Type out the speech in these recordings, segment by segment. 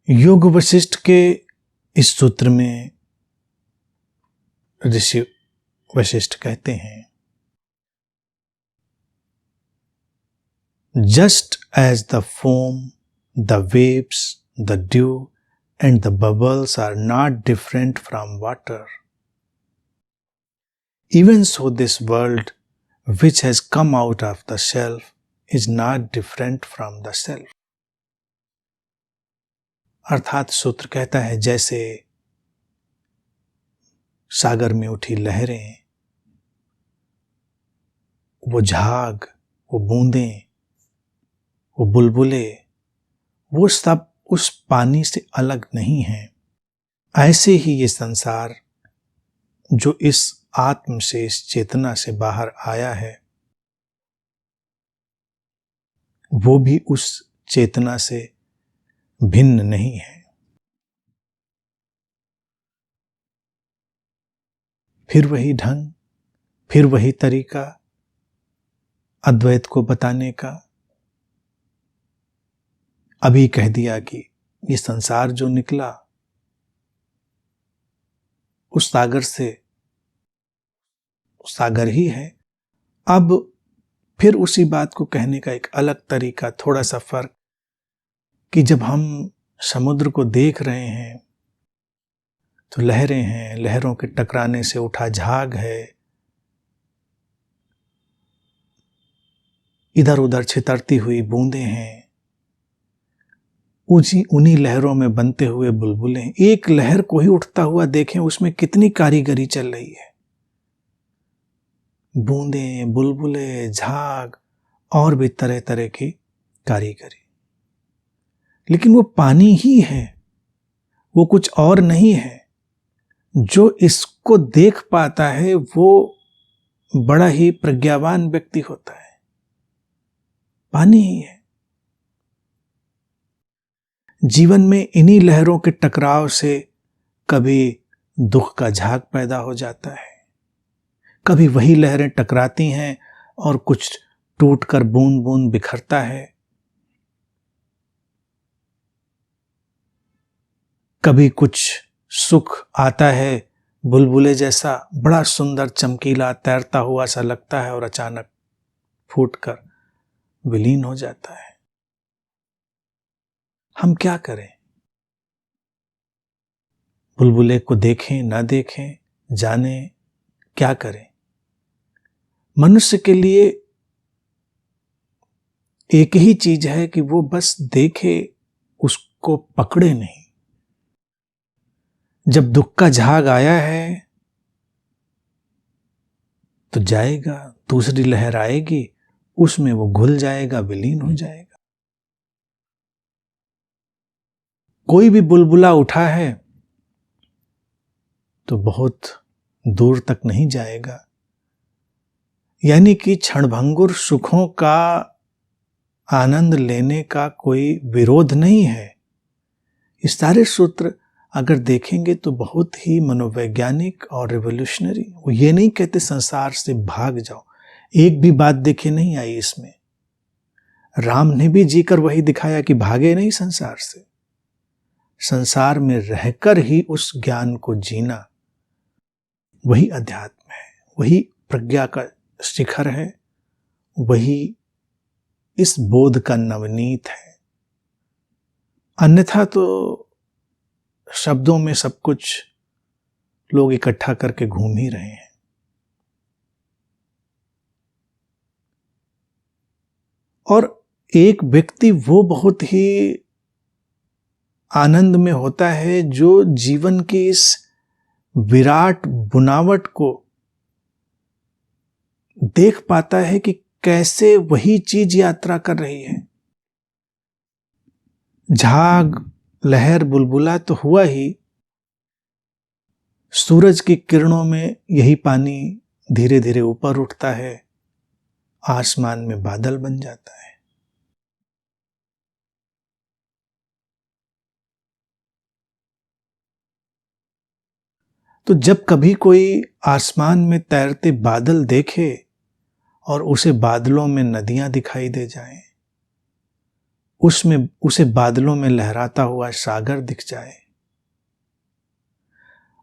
योग वशिष्ठ के इस सूत्र में ऋषि वशिष्ठ कहते हैं, just as the foam, the waves, the dew and the bubbles are not different from water, even so this world which has come out of the self is not different from the self. अर्थात सूत्र कहता है, जैसे सागर में उठी लहरें, वो झाग, वो बूंदें, वो बुलबुले, वो सब उस पानी से अलग नहीं है। ऐसे ही ये संसार जो इस आत्म से, इस चेतना से बाहर आया है, वो भी उस चेतना से भिन्न नहीं है। फिर वही ढंग, फिर वही तरीका अद्वैत को बताने का। अभी कह दिया कि ये संसार जो निकला उस सागर से, सागर ही है। अब फिर उसी बात को कहने का एक अलग तरीका, थोड़ा सा फर्क, कि जब हम समुद्र को देख रहे हैं तो लहरें हैं, लहरों के टकराने से उठा झाग है, इधर उधर छितरती हुई बूंदें हैं, उन्हीं लहरों में बनते हुए बुलबुले। एक लहर को ही उठता हुआ देखें, उसमें कितनी कारीगरी चल रही है। बूंदें, बुलबुले, झाग और भी तरह तरह की कारीगरी। लेकिन वो पानी ही है, वो कुछ और नहीं है। जो इसको देख पाता है वो बड़ा ही प्रज्ञावान व्यक्ति होता है। पानी ही है। जीवन में इन्हीं लहरों के टकराव से कभी दुख का झाग पैदा हो जाता है, कभी वही लहरें टकराती हैं और कुछ टूटकर बूंद बूंद बिखरता है, कभी कुछ सुख आता है, बुलबुले जैसा बड़ा सुंदर चमकीला तैरता हुआ सा लगता है और अचानक फूटकर विलीन हो जाता है। हम क्या करें? बुलबुले को देखें, ना देखें, जाने, क्या करें? मनुष्य के लिए एक ही चीज है कि वो बस देखे, उसको पकड़े नहीं। जब दुख का झाग आया है तो जाएगा, दूसरी लहर आएगी, उसमें वो घुल जाएगा, विलीन हो जाएगा। कोई भी बुलबुला उठा है तो बहुत दूर तक नहीं जाएगा। यानी कि क्षणभंगुर सुखों का आनंद लेने का कोई विरोध नहीं है। ये सारे सूत्र अगर देखेंगे तो बहुत ही मनोवैज्ञानिक और रिवोल्यूशनरी। वो ये नहीं कहते संसार से भाग जाओ, एक भी बात देखे नहीं आई इसमें। राम ने भी जीकर वही दिखाया कि भागे नहीं संसार से। संसार में रहकर ही उस ज्ञान को जीना, वही अध्यात्म है, वही प्रज्ञा का शिखर है, वही इस बोध का नवनीत है। अन्यथा तो शब्दों में सब कुछ लोग इकट्ठा करके घूम ही रहे हैं। और एक व्यक्ति वो बहुत ही आनंद में होता है जो जीवन की इस विराट बुनावट को देख पाता है कि कैसे वही चीज यात्रा कर रही है। झाग, लहर, बुलबुला तो हुआ ही, सूरज की किरणों में यही पानी धीरे धीरे ऊपर उठता है, आसमान में बादल बन जाता है। तो जब कभी कोई आसमान में तैरते बादल देखे और उसे बादलों में नदियां दिखाई दे जाएं, उसमें उसे बादलों में लहराता हुआ सागर दिख जाए,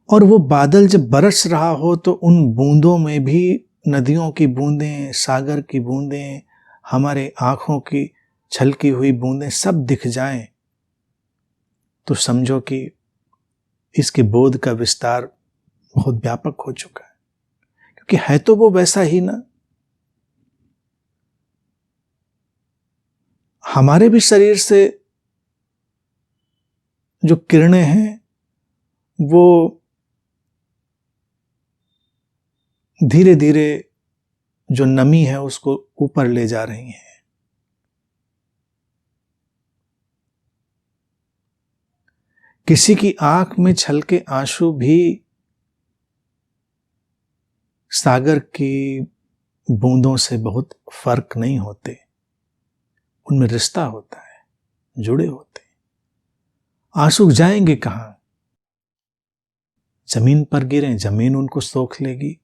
और वो बादल जब बरस रहा हो तो उन बूंदों में भी नदियों की बूंदें, सागर की बूंदें, हमारे आंखों की छलकी हुई बूंदें सब दिख जाएं, तो समझो कि इसके बोध का विस्तार बहुत व्यापक हो चुका है। क्योंकि है तो वो वैसा ही ना। हमारे भी शरीर से जो किरणें हैं वो धीरे धीरे जो नमी है उसको ऊपर ले जा रही हैं। किसी की आंख में छलके आंसू भी सागर की बूंदों से बहुत फर्क नहीं होते, उनमें रिश्ता होता है, जुड़े होते हैं। आंसू जाएंगे कहां? जमीन पर गिरें, जमीन उनको सोख लेगी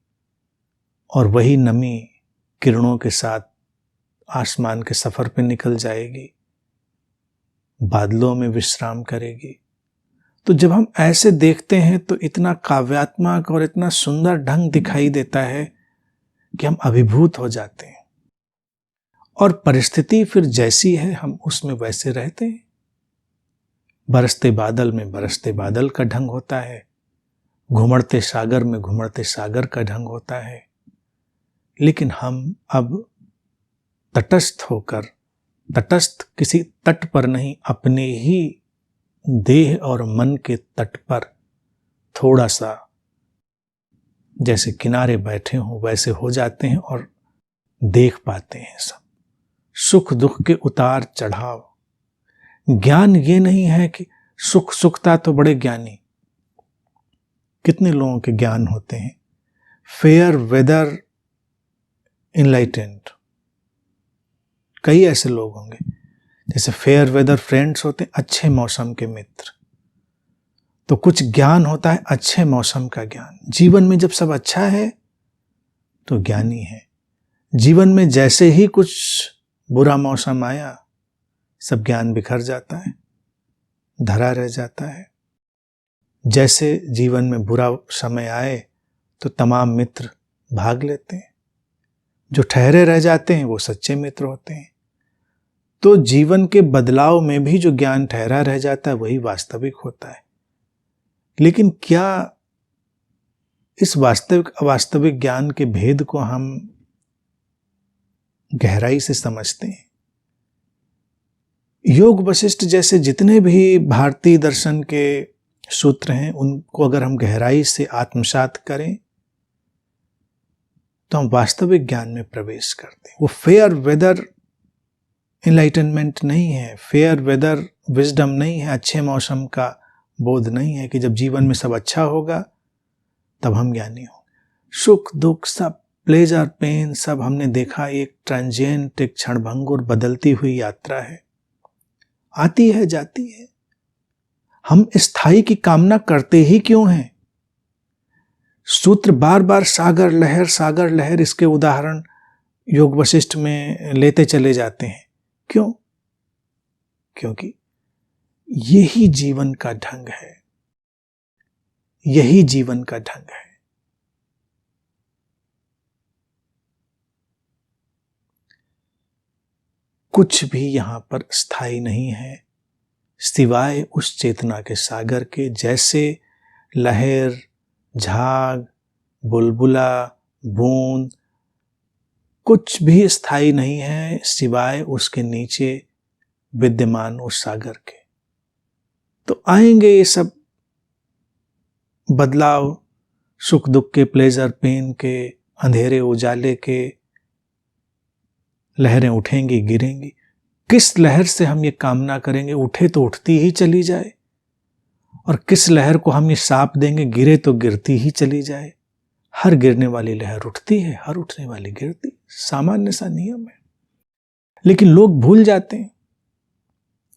और वही नमी किरणों के साथ आसमान के सफर पे निकल जाएगी, बादलों में विश्राम करेगी। तो जब हम ऐसे देखते हैं तो इतना काव्यात्मक और इतना सुंदर ढंग दिखाई देता है कि हम अभिभूत हो जाते हैं, और परिस्थिति फिर जैसी है हम उसमें वैसे रहते हैं। बरसते बादल में बरसते बादल का ढंग होता है, घुमड़ते सागर में घुमड़ते सागर का ढंग होता है। लेकिन हम अब तटस्थ होकर, तटस्थ किसी तट पर नहीं, अपने ही देह और मन के तट पर थोड़ा सा जैसे किनारे बैठे हों वैसे हो जाते हैं और देख पाते हैं सब सुख दुख के उतार चढ़ाव। ज्ञान ये नहीं है कि सुख सुखता तो बड़े ज्ञानी, कितने लोगों के ज्ञान होते हैं, फेयर वेदर इनलाइटेंड, कई ऐसे लोग होंगे। जैसे फेयर वेदर फ्रेंड्स होते हैं, अच्छे मौसम के मित्र, तो कुछ ज्ञान होता है अच्छे मौसम का ज्ञान। जीवन में जब सब अच्छा है तो ज्ञानी है। जीवन में जैसे ही कुछ बुरा मौसम आया सब ज्ञान बिखर जाता है, धरा रह जाता है। जैसे जीवन में बुरा समय आए तो तमाम मित्र भाग लेते हैं, जो ठहरे रह जाते हैं वो सच्चे मित्र होते हैं। तो जीवन के बदलाव में भी जो ज्ञान ठहरा रह जाता है वही वास्तविक होता है। लेकिन क्या इस वास्तविक अवास्तविक ज्ञान के भेद को हम गहराई से समझते हैं? योग वशिष्ठ जैसे जितने भी भारतीय दर्शन के सूत्र हैं उनको अगर हम गहराई से आत्मसात करें तो हम वास्तविक ज्ञान में प्रवेश करते हैं। वो फेयर वेदर इनलाइटनमेंट नहीं है, फेयर वेदर विजडम नहीं है, अच्छे मौसम का बोध नहीं है कि जब जीवन में सब अच्छा होगा तब हम ज्ञानी होंगे। सुख दुख सब, प्लेजर पेन सब हमने देखा एक ट्रांजिएंट, एक क्षणभंगुर बदलती हुई यात्रा है, आती है जाती है। हम स्थायी की कामना करते ही क्यों हैं? सूत्र बार बार सागर लहर इसके उदाहरण योग वशिष्ठ में लेते चले जाते हैं। क्यों? क्योंकि यही जीवन का ढंग है, यही जीवन का ढंग है। कुछ भी यहां पर स्थायी नहीं है सिवाय उस चेतना के सागर के। जैसे लहर, झाग, बुलबुला, बूंद, कुछ भी स्थायी नहीं है सिवाय उसके नीचे विद्यमान उस सागर के। तो आएंगे ये सब बदलाव, सुख दुख के, प्लेजर पेन के, अंधेरे उजाले के, लहरें उठेंगी गिरेंगी। किस लहर से हम ये कामना करेंगे उठे तो उठती ही चली जाए, और किस लहर को हम ये साप देंगे गिरे तो गिरती ही चली जाए। हर गिरने वाली लहर उठती है, हर उठने वाली गिरती, सामान्य सा नियम है। लेकिन लोग भूल जाते हैं,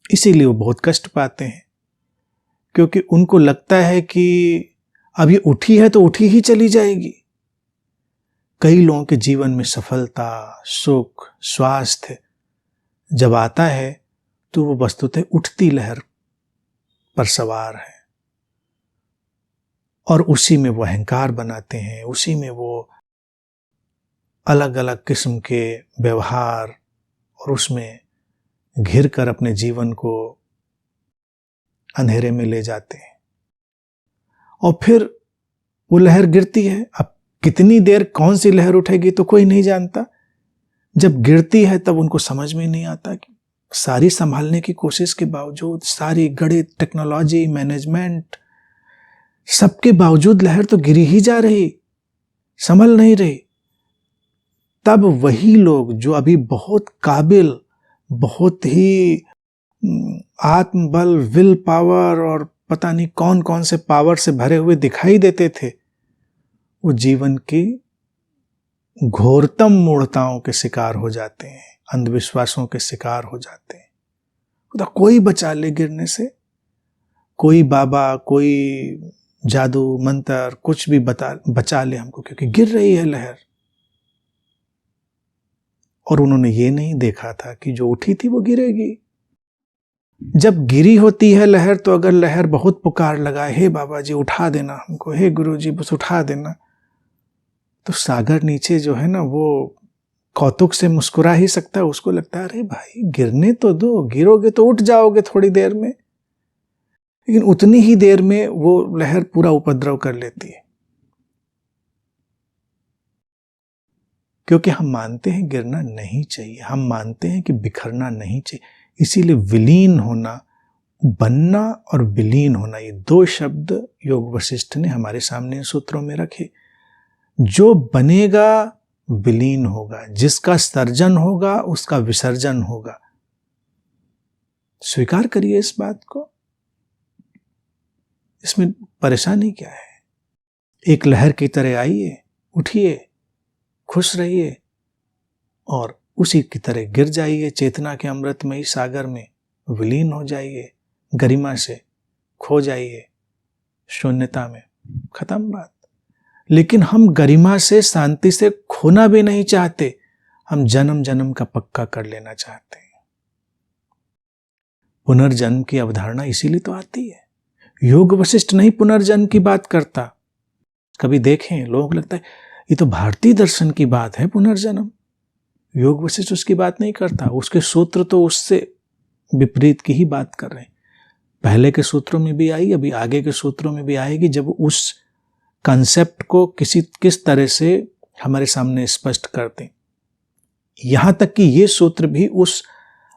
इसीलिए वो बहुत कष्ट पाते हैं, क्योंकि उनको लगता है कि अब ये उठी है तो उठी ही चली जाएगी। कई लोगों के जीवन में सफलता, सुख, स्वास्थ्य जब आता है तो वो वस्तुतः उठती लहर पर सवार है और उसी में वो अहंकार बनाते हैं, उसी में वो अलग अलग किस्म के व्यवहार और उसमें घिर कर अपने जीवन को अंधेरे में ले जाते हैं। और फिर वो लहर गिरती है। अब कितनी देर कौन सी लहर उठेगी तो कोई नहीं जानता। जब गिरती है तब उनको समझ में नहीं आता कि सारी संभालने की कोशिश के बावजूद, सारी गणित, टेक्नोलॉजी, मैनेजमेंट, सबके बावजूद लहर तो गिरी ही जा रही, संभल नहीं रही। तब वही लोग जो अभी बहुत काबिल, बहुत ही आत्मबल, विल पावर और पता नहीं कौन कौन से पावर से भरे हुए दिखाई देते थे, वो जीवन की घोरतम मूढ़ताओं के शिकार हो जाते हैं, अंधविश्वासों के शिकार हो जाते हैं। तो कोई बचा ले गिरने से, कोई बाबा, कोई जादू मंत्र कुछ भी बचा ले हमको, क्योंकि गिर रही है लहर। और उन्होंने ये नहीं देखा था कि जो उठी थी वो गिरेगी। जब गिरी होती है लहर, तो अगर लहर बहुत पुकार लगाए, हे बाबा जी उठा देना हमको, हे गुरु जी बस उठा देना, तो सागर नीचे जो है ना वो कौतुक से मुस्कुरा ही सकता है। उसको लगता है अरे भाई गिरने तो दो, गिरोगे तो उठ जाओगे थोड़ी देर में। लेकिन उतनी ही देर में वो लहर पूरा उपद्रव कर लेती है, क्योंकि हम मानते हैं गिरना नहीं चाहिए, हम मानते हैं कि बिखरना नहीं चाहिए। इसीलिए विलीन होना, बनना और विलीन होना, ये दो शब्द योग वशिष्ठ ने हमारे सामने सूत्रों में रखे। जो बनेगा विलीन होगा, जिसका सर्जन होगा उसका विसर्जन होगा। स्वीकार करिए इस बात को, इसमें परेशानी क्या है। एक लहर की तरह आइए, उठिए, खुश रहिए और उसी की तरह गिर जाइए चेतना के अमृतमयी सागर में, विलीन हो जाइए, गरिमा से खो जाइए शून्यता में, खत्म बात। लेकिन हम गरिमा से, शांति से खोना भी नहीं चाहते, हम जन्म जन्म का पक्का कर लेना चाहते हैं। पुनर्जन्म की अवधारणा इसीलिए तो आती है। योग वशिष्ठ नहीं पुनर्जन्म की बात करता। कभी देखें लोगों को लगता है ये तो भारतीय दर्शन की बात है पुनर्जन्म, योग वशिष्ठ उसकी बात नहीं करता। उसके सूत्र तो उससे विपरीत की ही बात कर रहे हैं। पहले के सूत्रों में भी आई, अभी आगे के सूत्रों में भी आएगी, जब उस कंसेप्ट को किस तरह से हमारे सामने स्पष्ट करते। यहां तक कि ये सूत्र भी उस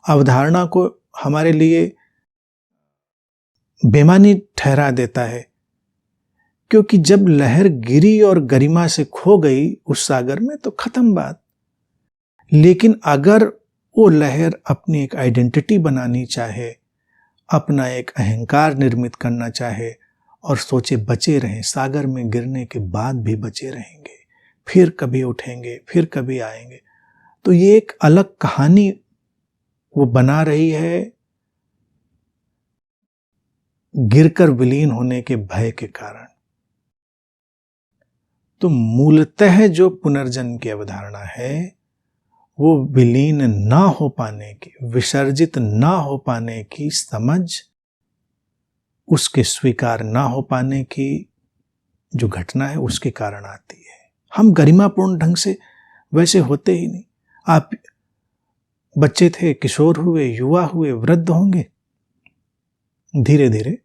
अवधारणा को हमारे लिए बेमानी ठहरा देता है, क्योंकि जब लहर गिरी और गरिमा से खो गई उस सागर में तो खत्म बात। लेकिन अगर वो लहर अपनी एक आइडेंटिटी बनानी चाहे, अपना एक अहंकार निर्मित करना चाहे और सोचे बचे रहें, सागर में गिरने के बाद भी बचे रहेंगे, फिर कभी उठेंगे, फिर कभी आएंगे, तो ये एक अलग कहानी वो बना रही है, गिरकर विलीन होने के भय के कारण। तो मूलतः जो पुनर्जन्म की अवधारणा है वो विलीन ना हो पाने की, विसर्जित ना हो पाने की समझ, उसके स्वीकार ना हो पाने की जो घटना है उसके कारण आती है। हम गरिमापूर्ण ढंग से वैसे होते ही नहीं। आप बच्चे थे, किशोर हुए, युवा हुए, वृद्ध होंगे, धीरे धीरे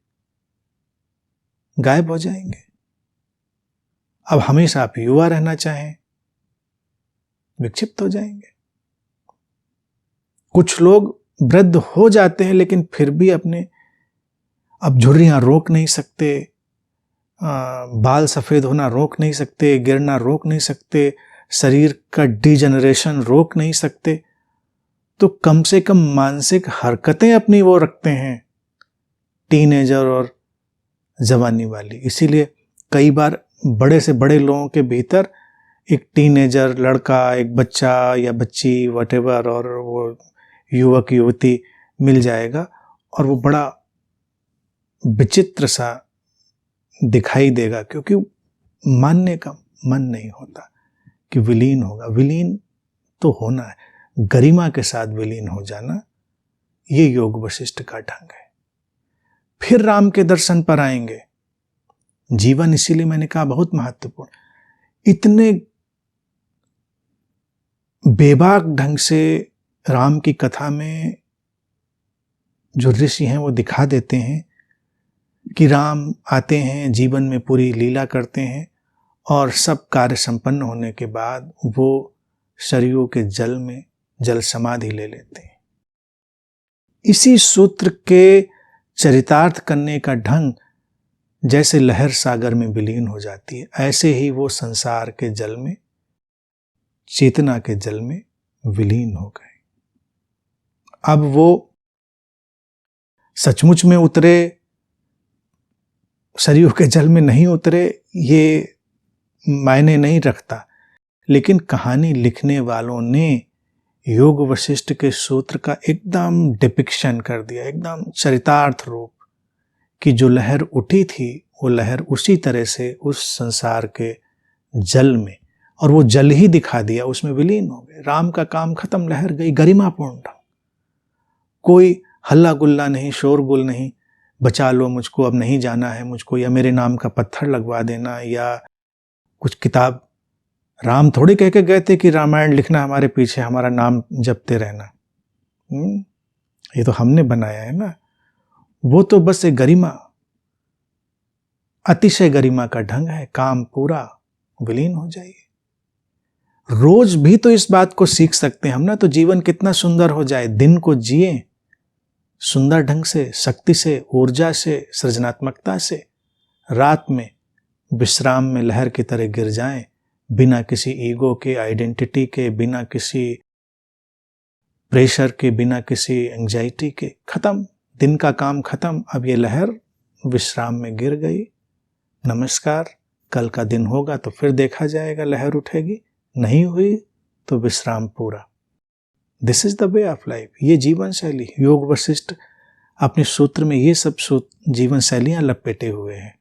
गायब हो जाएंगे। अब हमेशा आप युवा रहना चाहें, विक्षिप्त हो जाएंगे। कुछ लोग वृद्ध हो जाते हैं लेकिन फिर भी अपने, अब झुर्रियां रोक नहीं सकते, बाल सफेद होना रोक नहीं सकते, गिरना रोक नहीं सकते, शरीर का डिजेनरेशन रोक नहीं सकते, तो कम से कम मानसिक हरकतें अपनी वो रखते हैं, टीनेजर और जवानी वाली। इसीलिए कई बार बड़े से बड़े लोगों के भीतर एक टीनेजर लड़का, एक बच्चा या बच्ची वटेवर, और वो युवक युवती मिल जाएगा और वो बड़ा विचित्र सा दिखाई देगा, क्योंकि मानने का मन नहीं होता कि विलीन होगा। विलीन तो होना है, गरिमा के साथ विलीन हो जाना, ये योग वशिष्ठ का ढंग है। फिर राम के दर्शन पर आएंगे। जीवन इसीलिए मैंने कहा बहुत महत्वपूर्ण, इतने बेबाक ढंग से राम की कथा में जो ऋषि हैं वो दिखा देते हैं कि राम आते हैं, जीवन में पूरी लीला करते हैं और सब कार्य संपन्न होने के बाद वो सरयू के जल में जल समाधि ले लेते हैं। इसी सूत्र के चरितार्थ करने का ढंग जैसे लहर सागर में विलीन हो जाती है, ऐसे ही वो संसार के जल में, चेतना के जल में विलीन हो गए। अब वो सचमुच में उतरे, सरयू के जल में नहीं उतरे, ये मायने नहीं रखता, लेकिन कहानी लिखने वालों ने योग वशिष्ठ के सूत्र का एकदम डिपिक्शन कर दिया, एकदम चरितार्थ रूप, कि जो लहर उठी थी वो लहर उसी तरह से उस संसार के जल में, और वो जल ही दिखा दिया, उसमें विलीन हो गए। राम का काम खत्म, लहर गई, गरिमापूर्ण ढंग, कोई हल्ला गुल्ला नहीं, शोरगुल नहीं, बचा लो मुझको, अब नहीं जाना है मुझको, या मेरे नाम का पत्थर लगवा देना, या कुछ किताब। राम थोड़े कह के गए थे कि रामायण लिखना, हमारे पीछे हमारा नाम जपते रहना। ये तो हमने बनाया है ना। वो तो बस एक गरिमा, अतिशय गरिमा का ढंग है, काम पूरा, विलीन हो जाइए। रोज भी तो इस बात को सीख सकते हैं हम ना, तो जीवन कितना सुंदर हो जाए। दिन को जिए सुंदर ढंग से, शक्ति से, ऊर्जा से, सृजनात्मकता से, रात में विश्राम में लहर की तरह गिर जाएं, बिना किसी ईगो के, आइडेंटिटी के, बिना किसी प्रेशर के, बिना किसी एंजाइटी के। खत्म, दिन का काम खत्म, अब ये लहर विश्राम में गिर गई, नमस्कार। कल का दिन होगा तो फिर देखा जाएगा, लहर उठेगी, नहीं हुई तो विश्राम पूरा। This is the way of life. ये जीवन शैली, योग वशिष्ठ अपने सूत्र में ये सब जीवन शैलियां लपेटे हुए हैं।